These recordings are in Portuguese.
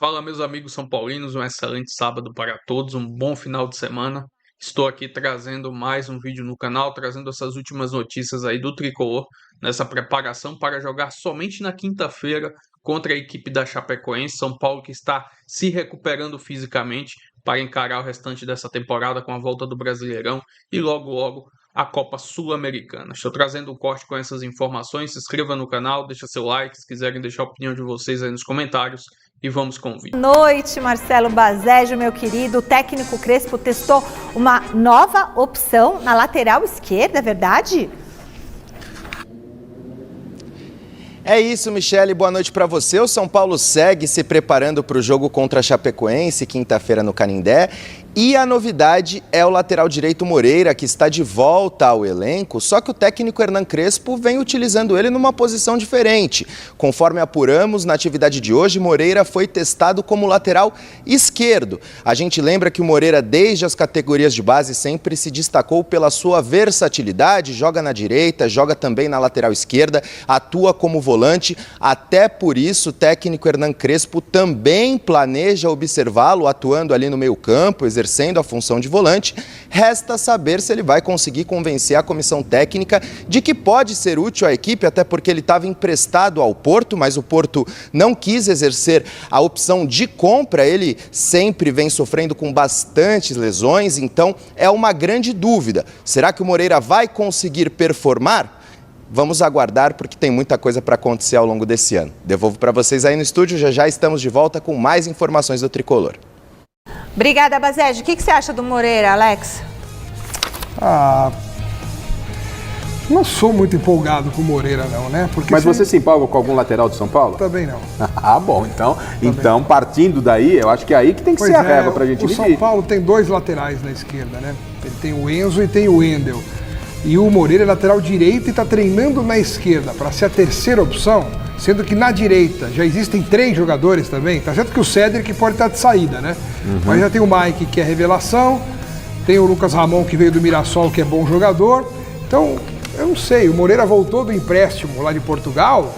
Fala, meus amigos são paulinos, um excelente sábado para todos, um bom final de semana. Estou aqui trazendo mais um vídeo no canal, trazendo essas últimas notícias aí do Tricolor, nessa preparação para jogar somente na quinta-feira contra a equipe da Chapecoense. São Paulo que está se recuperando fisicamente para encarar o restante dessa temporada com a volta do Brasileirão e logo a Copa Sul-Americana. Estou trazendo um corte com essas informações. Se inscreva no canal, deixa seu like, se quiserem deixar a opinião de vocês aí nos comentários. E vamos com o vídeo. Boa noite, Marcelo Bazejo, meu querido. O técnico Crespo testou uma nova opção na lateral esquerda, é verdade? É isso, Michele. Boa noite para você. O São Paulo segue se preparando para o jogo contra a Chapecoense, quinta-feira no Canindé. E a novidade é o lateral direito Moreira, que está de volta ao elenco, só que o técnico Hernan Crespo vem utilizando ele numa posição diferente. Conforme apuramos, na atividade de hoje, Moreira foi testado como lateral esquerdo. A gente lembra que o Moreira, desde as categorias de base, sempre se destacou pela sua versatilidade, joga na direita, joga também na lateral esquerda, atua como volante. Até por isso, o técnico Hernan Crespo também planeja observá-lo atuando ali no meio-campo, exercendo a função de volante. Resta saber se ele vai conseguir convencer a comissão técnica de que pode ser útil à equipe, até porque ele estava emprestado ao Porto, mas o Porto não quis exercer a opção de compra. Ele sempre vem sofrendo com bastantes lesões, então é uma grande dúvida. Será que o Moreira vai conseguir performar? Vamos aguardar, porque tem muita coisa para acontecer ao longo desse ano. Devolvo para vocês aí no estúdio, já estamos de volta com mais informações do Tricolor. Obrigada, Bazejo. O que você acha do Moreira, Alex? Não sou muito empolgado com o Moreira, não, né? Porque Mas você se empolga com algum lateral do São Paulo? Também não. Bom, então partindo daí, eu acho que é aí que tem que ser a régua pra gente medir. O São Paulo tem dois laterais na esquerda, né? Ele tem o Enzo e tem o Wendel. E o Moreira é lateral direito e está treinando na esquerda para ser a terceira opção, sendo que na direita já existem 3 jogadores também. Tá certo que o Cédric pode estar de saída, né? Mas já tem o Mike, que é revelação, tem o Lucas Ramon, que veio do Mirassol, que é bom jogador. Então, eu não sei, o Moreira voltou do empréstimo lá de Portugal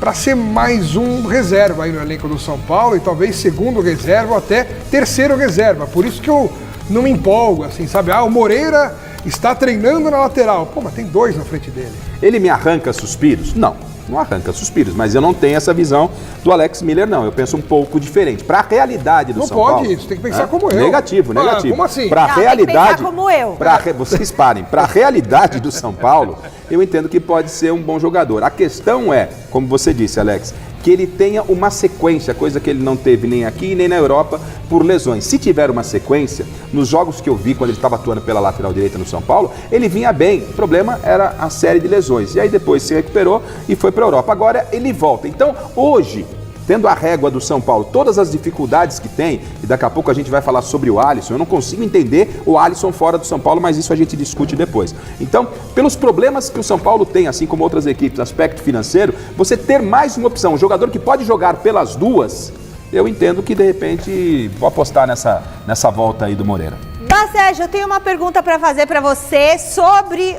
para ser mais um reserva aí no elenco do São Paulo, e talvez segundo reserva ou até terceiro reserva. Por isso que eu não me empolgo, assim, sabe? O Moreira está treinando na lateral. Pô, mas tem 2 na frente dele. Ele me arranca suspiros? Não arranca suspiros, mas eu não tenho essa visão do Alex Miller, não. Eu penso um pouco diferente. Para a realidade do São Paulo... Não pode isso, tem que pensar como eu. Negativo. Como assim? Para a realidade... Tem que pensar como eu. Vocês parem. Para a realidade do São Paulo, eu entendo que pode ser um bom jogador. A questão é, como você disse, Alex, que ele tenha uma sequência, coisa que ele não teve nem aqui nem na Europa por lesões. Se tiver uma sequência, nos jogos que eu vi quando ele estava atuando pela lateral direita no São Paulo, ele vinha bem. O problema era a série de lesões. E aí depois se recuperou e foi para a Europa. Agora ele volta. Então, hoje, tendo a régua do São Paulo, todas as dificuldades que tem, e daqui a pouco a gente vai falar sobre o Alisson, eu não consigo entender o Alisson fora do São Paulo, mas isso a gente discute depois. Então, pelos problemas que o São Paulo tem, assim como outras equipes, aspecto financeiro, você ter mais uma opção, um jogador que pode jogar pelas duas, eu entendo que de repente vou apostar nessa volta aí do Moreira. Bazejo, eu tenho uma pergunta para fazer para você sobre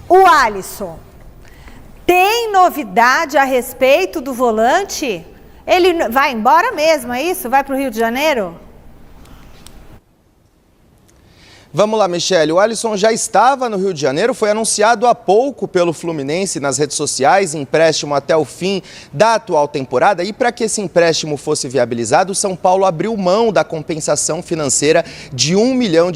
o Alisson. Tem novidade a respeito do volante? Ele vai embora mesmo, é isso? Vai para o Rio de Janeiro? Vamos lá, Michele. O Alisson já estava no Rio de Janeiro, foi anunciado há pouco pelo Fluminense nas redes sociais, empréstimo até o fim da atual temporada. E para que esse empréstimo fosse viabilizado, o São Paulo abriu mão da compensação financeira de R$1 milhão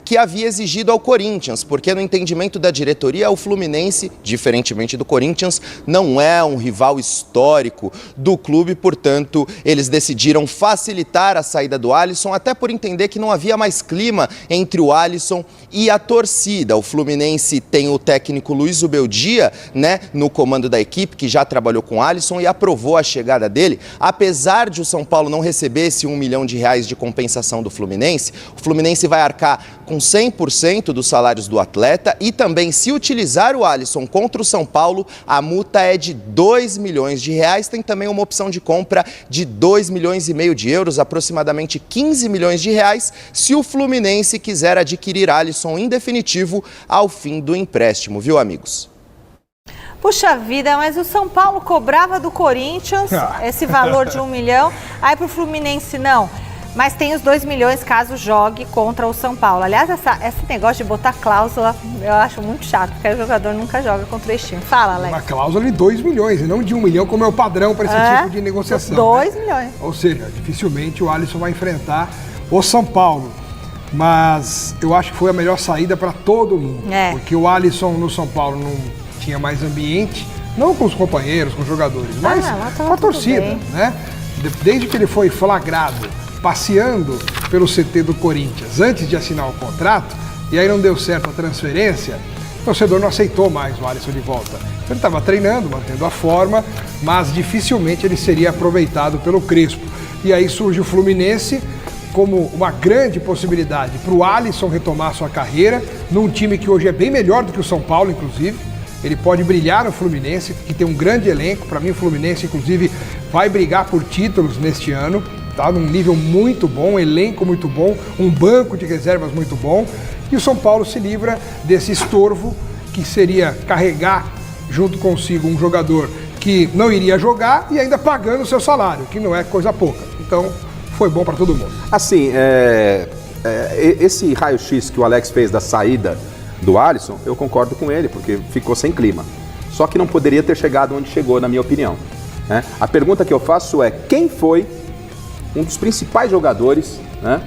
que havia exigido ao Corinthians, porque no entendimento da diretoria, o Fluminense, diferentemente do Corinthians, não é um rival histórico do clube, portanto, eles decidiram facilitar a saída do Alisson, até por entender que não havia mais clima entre o Alisson e a torcida. O Fluminense tem o técnico Luiz Ubeldia, né, no comando da equipe, que já trabalhou com o Alisson e aprovou a chegada dele. Apesar de o São Paulo não receber esse R$1 milhão de compensação do Fluminense, o Fluminense vai arcar com 100% dos salários do atleta e também, se utilizar o Alisson contra o São Paulo, a multa é de R$2 milhões. Tem também uma opção de compra de €2,5 milhões, aproximadamente R$15 milhões, se o Fluminense quiser adquirir Alisson em definitivo ao fim do empréstimo, viu, amigos? Puxa vida, mas o São Paulo cobrava do Corinthians esse valor de 1 milhão, aí pro Fluminense não. Mas tem os 2 milhões caso jogue contra o São Paulo. Aliás, esse negócio de botar cláusula, eu acho muito chato, porque o jogador nunca joga contra esse time. Fala, Alex. Uma cláusula de 2 milhões, e não de 1 milhão, como é o padrão para esse tipo de negociação. 2 milhões. Ou seja, dificilmente o Alisson vai enfrentar o São Paulo. Mas eu acho que foi a melhor saída para todo mundo. Porque o Alisson no São Paulo não tinha mais ambiente, não com os companheiros, com os jogadores, mas com a torcida, né? Desde que ele foi flagrado passeando pelo CT do Corinthians antes de assinar o contrato, e aí não deu certo a transferência, o torcedor não aceitou mais o Alisson de volta. Então ele estava treinando, mantendo a forma, mas dificilmente ele seria aproveitado pelo Crespo. E aí surge o Fluminense como uma grande possibilidade para o Alisson retomar sua carreira, num time que hoje é bem melhor do que o São Paulo, inclusive. Ele pode brilhar no Fluminense, que tem um grande elenco. Para mim, o Fluminense, inclusive, vai brigar por títulos neste ano. Tá num nível muito bom, um elenco muito bom, um banco de reservas muito bom. E o São Paulo se livra desse estorvo, que seria carregar junto consigo um jogador que não iria jogar e ainda pagando o seu salário, que não é coisa pouca. Então, foi bom para todo mundo. Assim, esse raio-x que o Alex fez da saída do Alisson, eu concordo com ele, porque ficou sem clima. Só que não poderia ter chegado onde chegou, na minha opinião. Né? A pergunta que eu faço é, quem foi um dos principais jogadores, né,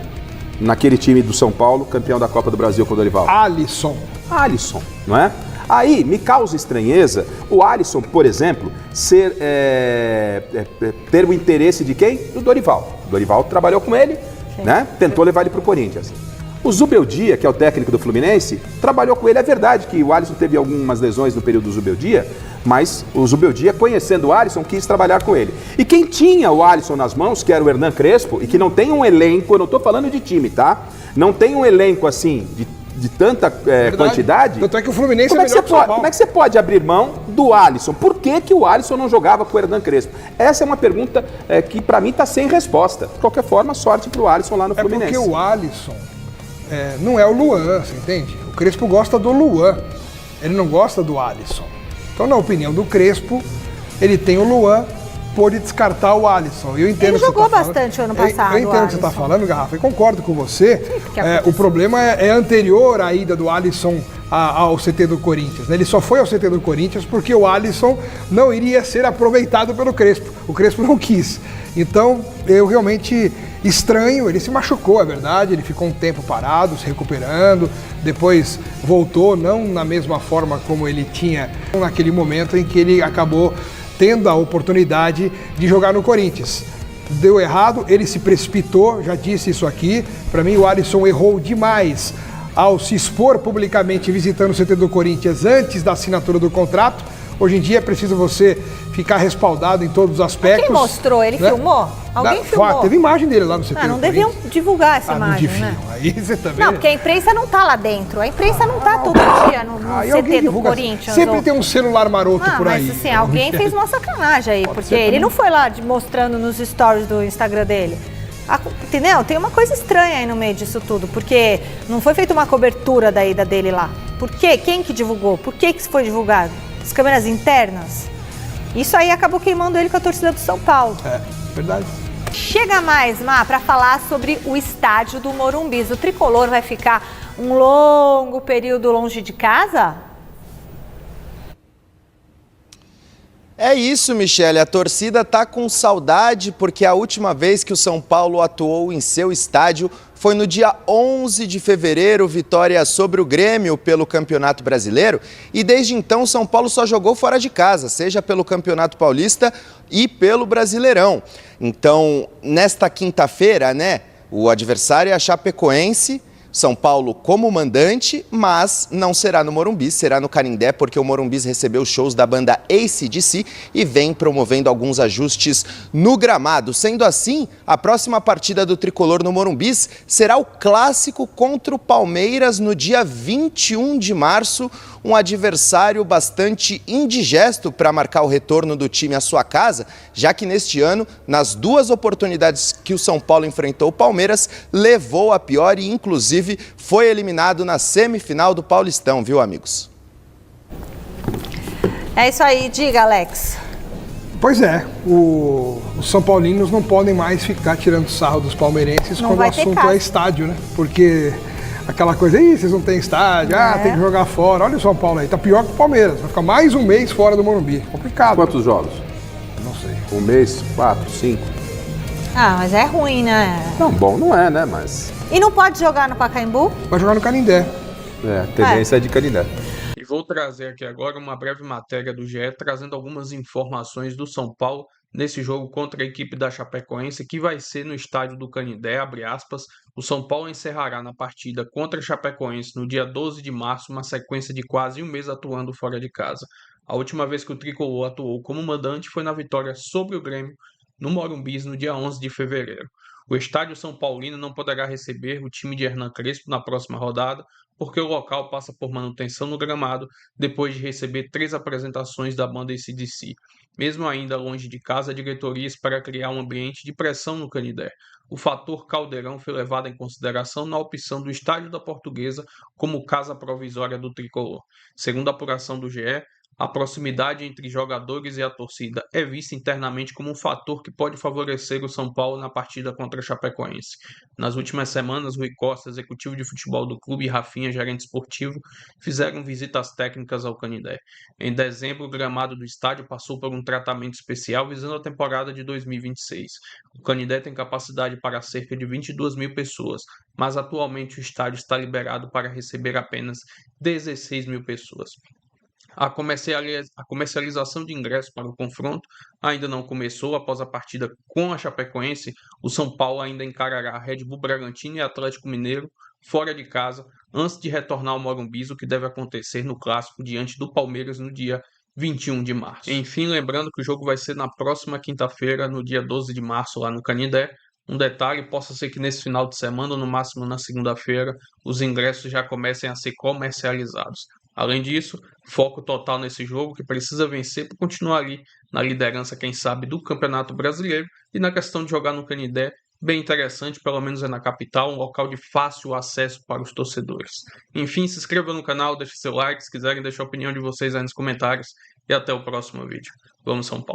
naquele time do São Paulo, campeão da Copa do Brasil com o Dorival? Alisson, não é? Aí me causa estranheza o Alisson, por exemplo, ter o interesse de quem? Do Dorival. O Dorival trabalhou com ele, né? Tentou levar ele para o Corinthians. O Zubeldia, que é o técnico do Fluminense, trabalhou com ele. É verdade que o Alisson teve algumas lesões no período do Zubeldia, mas o Zubeldia, conhecendo o Alisson, quis trabalhar com ele. E quem tinha o Alisson nas mãos, que era o Hernan Crespo, e que não tem um elenco, eu não estou falando de time, tá? Não tem um elenco assim, de tanta quantidade. Tanto é que o Fluminense é melhor que o São Paulo. Como é que você pode abrir mão do Alisson? Por que o Alisson não jogava com o Hernan Crespo? Essa é uma pergunta que para mim está sem resposta. De qualquer forma, sorte para o Alisson lá no Fluminense. É porque o Alisson não é o Luan, você entende? O Crespo gosta do Luan, ele não gosta do Alisson. Então, na opinião do Crespo, ele tem o Luan, pôde descartar o Alisson. Eu entendo ele jogou bastante o ano passado. Eu entendo o que você está falando, Garrafa, e concordo com você. O problema é anterior à ida do Alisson ao CT do Corinthians. Ele só foi ao CT do Corinthians porque o Alisson não iria ser aproveitado pelo Crespo. O Crespo não quis. Então, eu realmente estranho, ele se machucou, é verdade, ele ficou um tempo parado, se recuperando, depois voltou, não na mesma forma como ele tinha naquele momento em que ele acabou tendo a oportunidade de jogar no Corinthians. Deu errado, ele se precipitou, já disse isso aqui, para mim o Alisson errou demais ao se expor publicamente visitando o CT do Corinthians antes da assinatura do contrato. Hoje em dia é preciso você ficar respaldado em todos os aspectos. Quem mostrou? Ele filmou? Alguém filmou? Teve imagem dele lá no CT. Não deviam divivulgar essa imagem, né? Aí você também... Não, porque a imprensa não tá lá dentro. A imprensa não tá todo dia no CT do Corinthians. Sempre tem um celular maroto por aí. Mas assim, alguém fez uma sacanagem aí, porque ele não foi lá mostrando nos stories do Instagram dele. Entendeu? Tem uma coisa estranha aí no meio disso tudo, porque não foi feita uma cobertura da ida dele lá. Por quê? Quem que divulgou? Por que isso foi divulgado? As câmeras internas? Isso aí acabou queimando ele com a torcida do São Paulo. Verdade. Chega mais, Má, para falar sobre o estádio do Morumbi. O Tricolor vai ficar um longo período longe de casa? É isso, Michele. A torcida tá com saudade porque a última vez que o São Paulo atuou em seu estádio foi no dia 11 de fevereiro, vitória sobre o Grêmio pelo Campeonato Brasileiro. E desde então o São Paulo só jogou fora de casa, seja pelo Campeonato Paulista e pelo Brasileirão. Então, nesta quinta-feira, né, o adversário é a Chapecoense. São Paulo como mandante, mas não será no Morumbi, será no Canindé, porque o Morumbi recebeu shows da banda AC/DC e vem promovendo alguns ajustes no gramado. Sendo assim, a próxima partida do Tricolor no Morumbi será o clássico contra o Palmeiras no dia 21 de março, um adversário bastante indigesto para marcar o retorno do time à sua casa, já que neste ano, nas duas oportunidades que o São Paulo enfrentou o Palmeiras, levou a pior e, inclusive, foi eliminado na semifinal do Paulistão, viu, amigos? É isso aí, diga, Alex. Pois é, os São Paulinos não podem mais ficar tirando sarro dos palmeirenses Não quando o vai ter assunto caso. é estádio, né? Porque aquela coisa, vocês não têm estádio, tem que jogar fora. Olha o São Paulo aí, tá pior que o Palmeiras, vai ficar mais um mês fora do Morumbi. Complicado. Quantos jogos? Não sei. Um mês? 4, 5? Ah, mas é ruim, né? Não, bom não é, né? Mas E não pode jogar no Pacaembu? Vai jogar no Canindé. a tendência é de Canindé. E vou trazer aqui agora uma breve matéria do GE, trazendo algumas informações do São Paulo nesse jogo contra a equipe da Chapecoense, que vai ser no estádio do Canindé, abre aspas. O São Paulo encerrará na partida contra a Chapecoense no dia 12 de março, uma sequência de quase um mês atuando fora de casa. A última vez que o Tricolor atuou como mandante foi na vitória sobre o Grêmio no Morumbi no dia 11 de fevereiro. O estádio São Paulino não poderá receber o time de Hernan Crespo na próxima rodada, porque o local passa por manutenção no gramado depois de receber 3 apresentações da banda AC/DC. Mesmo ainda longe de casa, a diretoria espera criar um ambiente de pressão no Canindé. O fator Caldeirão foi levado em consideração na opção do Estádio da Portuguesa como casa provisória do Tricolor. Segundo a apuração do GE, a proximidade entre jogadores e a torcida é vista internamente como um fator que pode favorecer o São Paulo na partida contra a Chapecoense. Nas últimas semanas, Rui Costa, executivo de futebol do clube, e Rafinha, gerente esportivo, fizeram visitas técnicas ao Canindé. Em dezembro, o gramado do estádio passou por um tratamento especial visando a temporada de 2026. O Canindé tem capacidade para cerca de 22 mil pessoas, mas atualmente o estádio está liberado para receber apenas 16 mil pessoas. A comercialização de ingressos para o confronto ainda não começou. Após a partida com a Chapecoense, o São Paulo ainda encarará Red Bull Bragantino e Atlético Mineiro fora de casa, antes de retornar ao Morumbi, o que deve acontecer no Clássico diante do Palmeiras no dia 21 de março. Enfim, lembrando que o jogo vai ser na próxima quinta-feira, no dia 12 de março, lá no Canindé. Um detalhe, possa ser que nesse final de semana, ou no máximo na segunda-feira, os ingressos já comecem a ser comercializados. Além disso, foco total nesse jogo, que precisa vencer para continuar ali na liderança, quem sabe, do Campeonato Brasileiro, e na questão de jogar no Canindé, bem interessante, pelo menos é na capital, um local de fácil acesso para os torcedores. Enfim, se inscreva no canal, deixe seu like, se quiserem deixar a opinião de vocês aí nos comentários, e até o próximo vídeo. Vamos São Paulo!